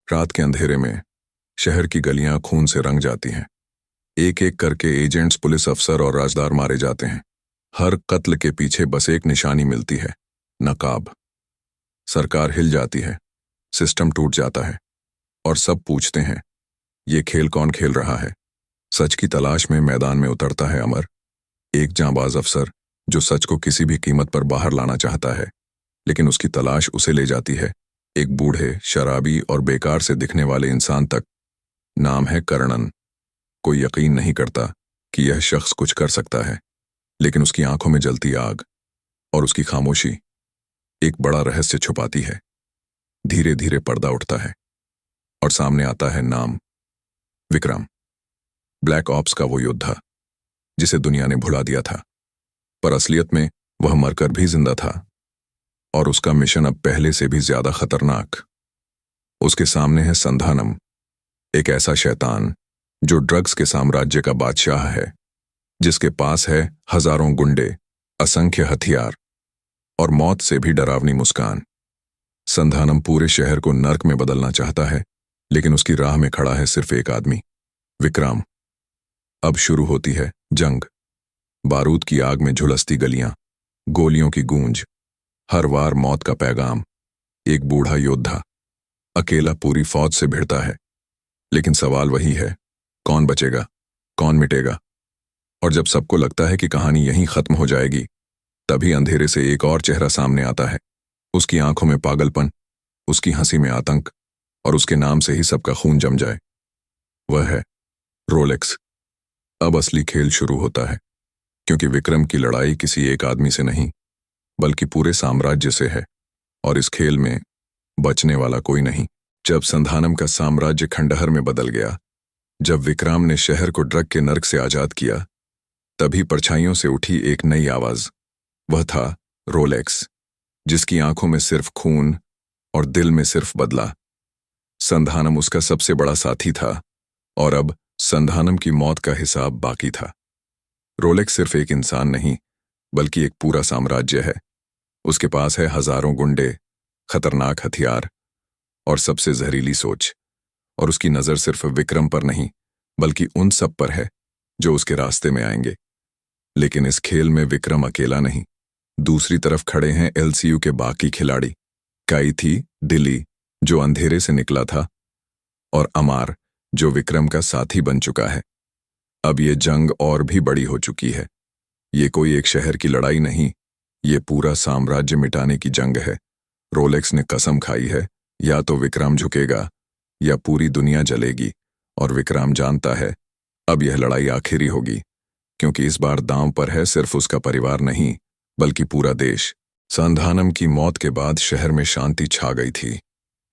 रात के अंधेरे में शहर की गलियां खून से रंग जाती हैं। एक एक करके एजेंट्स, पुलिस अफसर और राजदार मारे जाते हैं। हर कत्ल के पीछे बस एक निशानी मिलती है, नकाब। सरकार हिल जाती है, सिस्टम टूट जाता है और सब पूछते हैं, ये खेल कौन खेल रहा है? सच की तलाश में मैदान में उतरता है अमर, एक जांबाज अफसर जो सच को किसी भी कीमत पर बाहर लाना चाहता है, लेकिन उसकी तलाश उसे ले जाती है एक बूढ़े, शराबी और बेकार से दिखने वाले इंसान तक। नाम है कर्णन। कोई यकीन नहीं करता कि यह शख्स कुछ कर सकता है, लेकिन उसकी आंखों में जलती आग और उसकी खामोशी एक बड़ा रहस्य छुपाती है। धीरे धीरे पर्दा उठता है और सामने आता है नाम, विक्रम। ब्लैक ऑप्स का वो योद्धा जिसे दुनिया ने भुला दिया था, पर असलियत में वह मरकर भी जिंदा था और उसका मिशन अब पहले से भी ज्यादा खतरनाक। उसके सामने है संधानम, एक ऐसा शैतान जो ड्रग्स के साम्राज्य का बादशाह है, जिसके पास है हजारों गुंडे, असंख्य हथियार और मौत से भी डरावनी मुस्कान। संधानम पूरे शहर को नर्क में बदलना चाहता है, लेकिन उसकी राह में खड़ा है सिर्फ एक आदमी, विक्रम। अब शुरू होती है जंग। बारूद की आग में झुलसती गलियां, गोलियों की गूंज, हर वार मौत का पैगाम। एक बूढ़ा योद्धा अकेला पूरी फौज से भिड़ता है, लेकिन सवाल वही है, कौन बचेगा, कौन मिटेगा? और जब सबको लगता है कि कहानी यहीं खत्म हो जाएगी, तभी अंधेरे से एक और चेहरा सामने आता है। उसकी आंखों में पागलपन, उसकी हंसी में आतंक, और उसके नाम से ही सबका खून जम जाए। वह है रोलेक्स। अब असली खेल शुरू होता है, क्योंकि विक्रम की लड़ाई किसी एक आदमी से नहीं, बल्कि पूरे साम्राज्य से है, और इस खेल में बचने वाला कोई नहीं। जब संधानम का साम्राज्य खंडहर में बदल गया, जब विक्रम ने शहर को ड्रग के नर्क से आजाद किया, तभी परछाइयों से उठी एक नई आवाज। वह था रोलेक्स, जिसकी आंखों में सिर्फ खून और दिल में सिर्फ बदला। संधानम उसका सबसे बड़ा साथी था, और अब संधानम की मौत का हिसाब बाकी था। रोलेक्स सिर्फ एक इंसान नहीं, बल्कि एक पूरा साम्राज्य है। उसके पास है हजारों गुंडे, खतरनाक हथियार और सबसे जहरीली सोच, और उसकी नजर सिर्फ विक्रम पर नहीं, बल्कि उन सब पर है जो उसके रास्ते में आएंगे। लेकिन इस खेल में विक्रम अकेला नहीं। दूसरी तरफ खड़े हैं एलसीयू के बाकी खिलाड़ी, काइथी, डिली जो अंधेरे से निकला था, और अमार जो विक्रम का साथी बन चुका है। अब ये जंग और भी बड़ी हो चुकी है। ये कोई एक शहर की लड़ाई नहीं, ये पूरा साम्राज्य मिटाने की जंग है। रोलेक्स ने कसम खाई है, या तो विक्रम झुकेगा या पूरी दुनिया जलेगी, और विक्रम जानता है अब यह लड़ाई आखिरी होगी, क्योंकि इस बार दांव पर है सिर्फ उसका परिवार नहीं, बल्कि पूरा देश। संधानम की मौत के बाद शहर में शांति छा गई थी,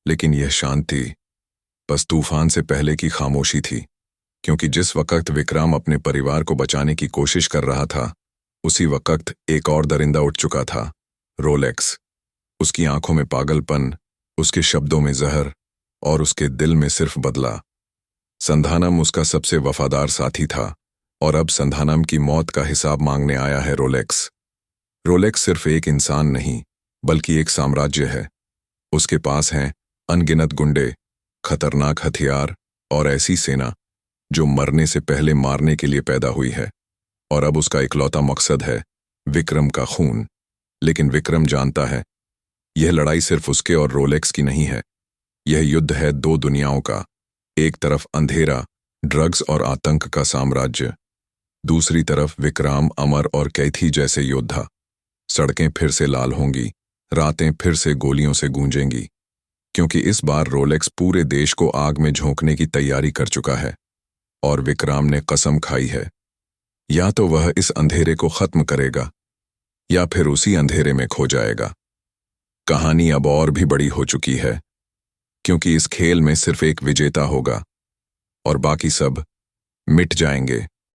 लेकिन यह शांति बस तूफान से पहले की खामोशी थी, क्योंकि जिस वक्त विक्रम अपने परिवार को बचाने की कोशिश कर रहा था, उसी वक्त एक और दरिंदा उठ चुका था, रोलेक्स। उसकी आंखों में पागलपन, उसके शब्दों में जहर, और उसके दिल में सिर्फ बदला। संधानम उसका सबसे वफादार साथी था, और अब संधानम की मौत का हिसाब मांगने आया है रोलेक्स। रोलेक्स सिर्फ एक इंसान नहीं, बल्कि एक साम्राज्य है। उसके पास हैं अनगिनत गुंडे, खतरनाक हथियार और ऐसी सेना जो मरने से पहले मारने के लिए पैदा हुई है। और अब उसका इकलौता मकसद है विक्रम का खून। लेकिन विक्रम जानता है, यह लड़ाई सिर्फ उसके और रोलेक्स की नहीं है। यह युद्ध है दो दुनियाओं का। एक तरफ अंधेरा, ड्रग्स और आतंक का साम्राज्य, दूसरी तरफ विक्रम, अमर और कैथी जैसे योद्धा। सड़कें फिर से लाल होंगी, रातें फिर से गोलियों से गूंजेंगी, क्योंकि इस बार रोलेक्स पूरे देश को आग में झोंकने की तैयारी कर चुका है, और विक्रम ने कसम खाई है, या तो वह इस अंधेरे को खत्म करेगा, या फिर उसी अंधेरे में खो जाएगा। कहानी अब और भी बड़ी हो चुकी है, क्योंकि इस खेल में सिर्फ एक विजेता होगा और बाकी सब मिट जाएंगे।